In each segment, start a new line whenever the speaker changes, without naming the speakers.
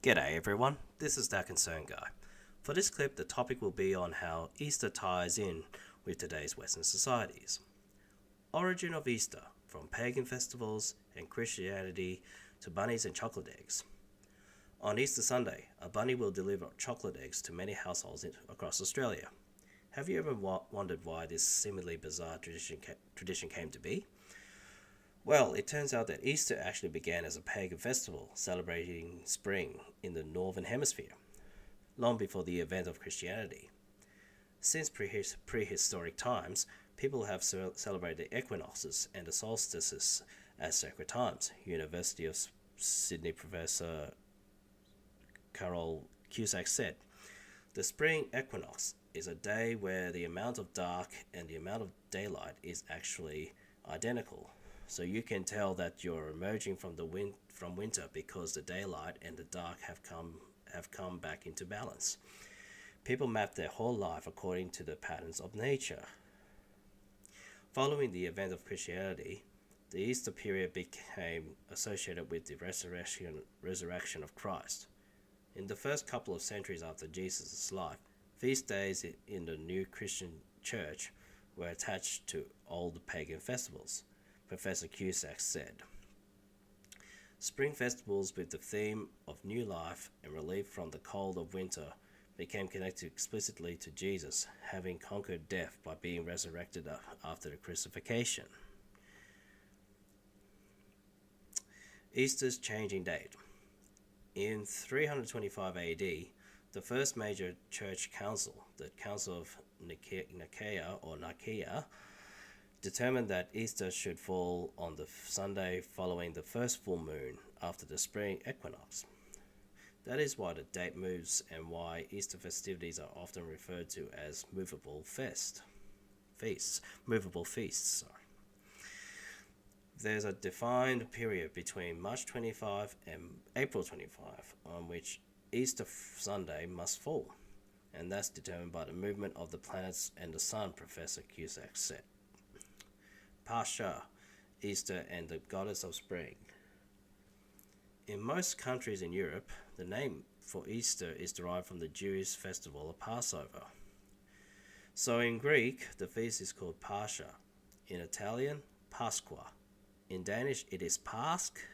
G'day everyone, this is That Concerned Guy. For this clip, the topic will be on how Easter ties in with today's Western societies. Origin of Easter, from pagan festivals and Christianity to bunnies and chocolate eggs. On Easter Sunday, a bunny will deliver chocolate eggs to many households across Australia. Have you ever wondered why this seemingly bizarre tradition came to be? Well, it turns out that Easter actually began as a pagan festival celebrating spring in the Northern Hemisphere, long before the advent of Christianity. Since prehistoric times, people have celebrated the equinoxes and the solstices as sacred times. University of Sydney professor Carol Cusack said, "The spring equinox is a day where the amount of dark and the amount of daylight is actually identical. So you can tell that you're emerging from winter because the daylight and the dark have come back into balance. People map their whole life according to the patterns of nature." Following the advent of Christianity, the Easter period became associated with the resurrection of Christ. In the first couple of centuries after Jesus' life, feast days in the new Christian church were attached to old pagan festivals. Professor Cusack said, "Spring festivals with the theme of new life and relief from the cold of winter became connected explicitly to Jesus having conquered death by being resurrected after the crucifixion." Easter's changing date. In 325 AD, the first major church council, the Council of Nicaea, determined that Easter should fall on the Sunday following the first full moon after the spring equinox. That is why the date moves and why Easter festivities are often referred to as movable feasts. There's a defined period between March 25 and April 25 on which Easter Sunday must fall, and that's determined by the movement of the planets and the sun, Professor Cusack said. Pascha, Easter and the goddess of spring. In most countries in Europe, the name for Easter is derived from the Jewish festival of Passover. So in Greek, the feast is called Pascha. In Italian, Pasqua. In Danish, it is Pâques,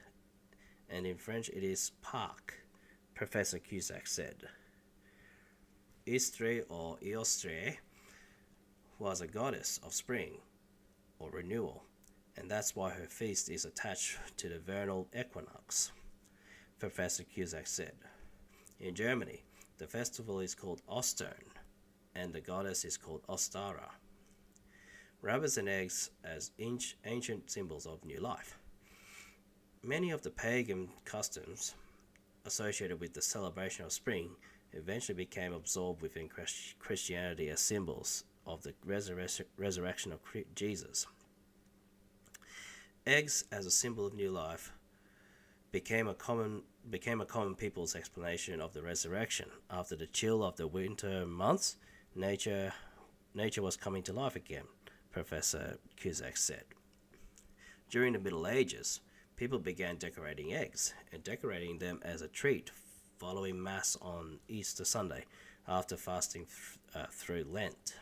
and in French, it is Pâques, Professor Cusack said. Istre or Eostre was a goddess of spring or renewal, and that's why her feast is attached to the vernal equinox, Professor Cusack said. In Germany, the festival is called Ostern, and the goddess is called Ostara. Rabbits and eggs as ancient symbols of new life. Many of the pagan customs associated with the celebration of spring eventually became absorbed within Christianity as symbols of the resurrection of Jesus. Eggs as a symbol of new life became a common people's explanation of the resurrection. After the chill of the winter months, nature was coming to life again, Professor Cusack said. During the Middle Ages, people began decorating eggs and decorating them as a treat following Mass on Easter Sunday after fasting through Lent.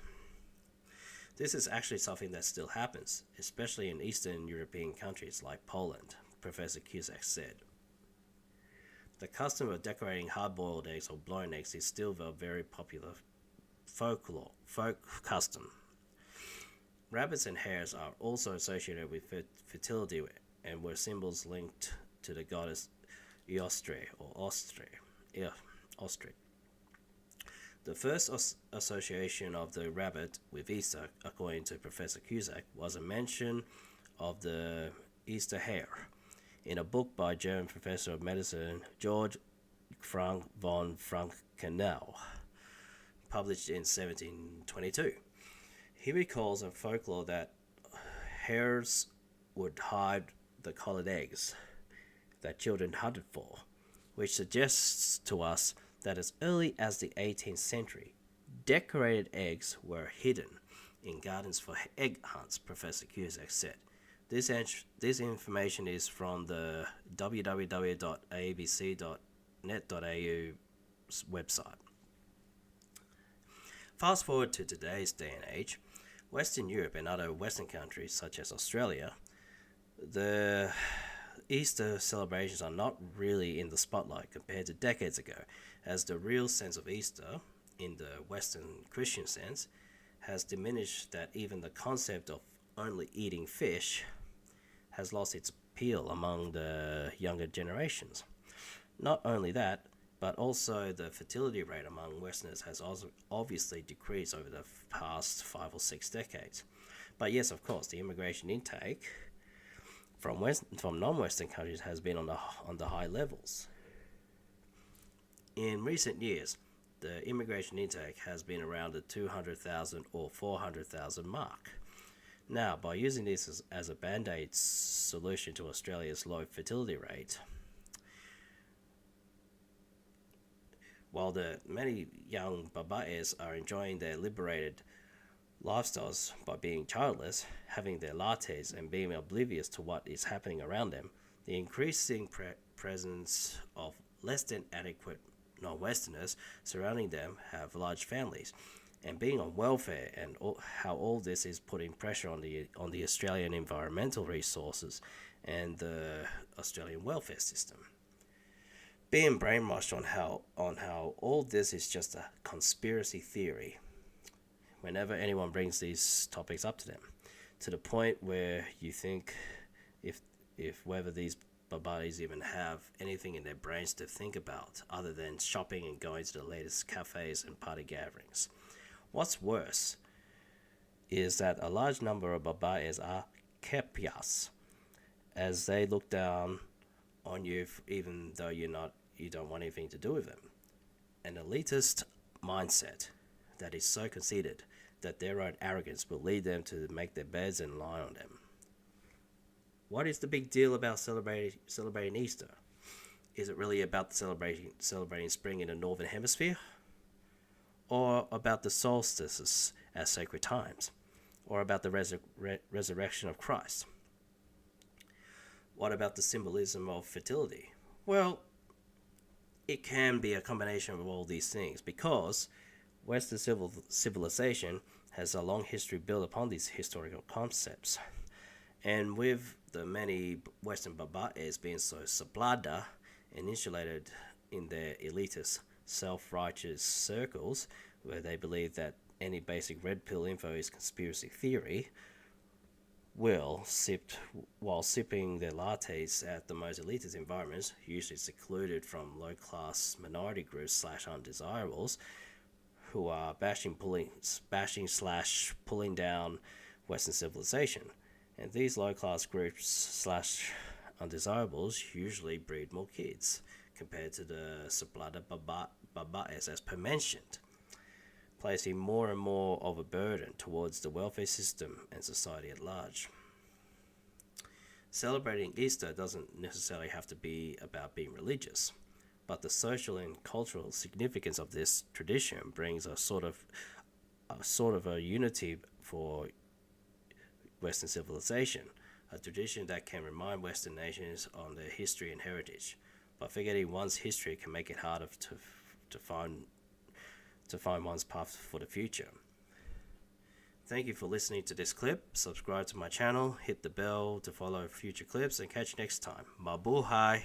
This is actually something that still happens, especially in Eastern European countries like Poland, Professor Cusack said. The custom of decorating hard-boiled eggs or blown eggs is still a very popular folk custom. Rabbits and hares are also associated with fertility and were symbols linked to the goddess Eostre or Ostri. The first association of the rabbit with Easter, according to Professor Cusack, was a mention of the Easter hare in a book by German professor of medicine Georg Frank von Frankenau, published in 1722. He recalls a folklore that hares would hide the colored eggs that children hunted for, which suggests to us that as early as the 18th century, decorated eggs were hidden in gardens for egg hunts, Professor Cusack said. This information is from the www.abc.net MGTOW website. Fast forward to today's day and age, Western Europe and other Western countries such as Australia, the Easter celebrations are not really in the spotlight compared to decades ago, as the real sense of Easter, in the Western Christian sense, has diminished, that even the concept of only eating fish has lost its appeal among the younger generations. Not only that, but also the fertility rate among Westerners has also obviously decreased over the past 5 or 6 decades. But yes, of course, the immigration intake from non-Western countries has been on the high levels. In recent years, the immigration intake has been around the 200,000 or 400,000 mark. Now, by using this as a band-aid solution to Australia's low fertility rate, while the many young baba'es are enjoying their liberated lifestyles by being childless, having their lattes and being oblivious to what is happening around them, the increasing presence of less than adequate non-Westerners surrounding them have large families, and being on welfare, and how all this is putting pressure on the Australian environmental resources and the Australian welfare system. Being brainwashed on how all this is just a conspiracy theory whenever anyone brings these topics up to them, to the point where you think if whether these babadis even have anything in their brains to think about other than shopping and going to the latest cafes and party gatherings. What's worse is that a large number of babais are kepias, as they look down on you even though you don't want anything to do with them. An elitist mindset that is so conceited that their own arrogance will lead them to make their beds and lie on them. What is the big deal about celebrating Easter? Is it really about celebrating spring in the Northern Hemisphere? Or about the solstices as sacred times? Or about the resurrection of Christ? What about the symbolism of fertility? Well, it can be a combination of all these things, because Western civilization has a long history built upon these historical concepts. And with the many Western baba'es being so sublada and insulated in their elitist, self-righteous circles, where they believe that any basic red pill info is conspiracy theory, while sipping their lattes at the most elitist environments, usually secluded from low-class minority groups / undesirables, who are pulling down Western civilization. And these low-class groups / undesirables usually breed more kids compared to the sublada baba'es, as per mentioned, placing more and more of a burden towards the welfare system and society at large. Celebrating Easter doesn't necessarily have to be about being religious, but the social and cultural significance of this tradition brings a sort of a unity for Western civilization, a tradition that can remind Western nations on their history and heritage. But forgetting one's history can make it harder to find one's path for the future. Thank you for listening to this clip. Subscribe to my channel, hit the bell to follow future clips, and catch you next time. Mabuhay!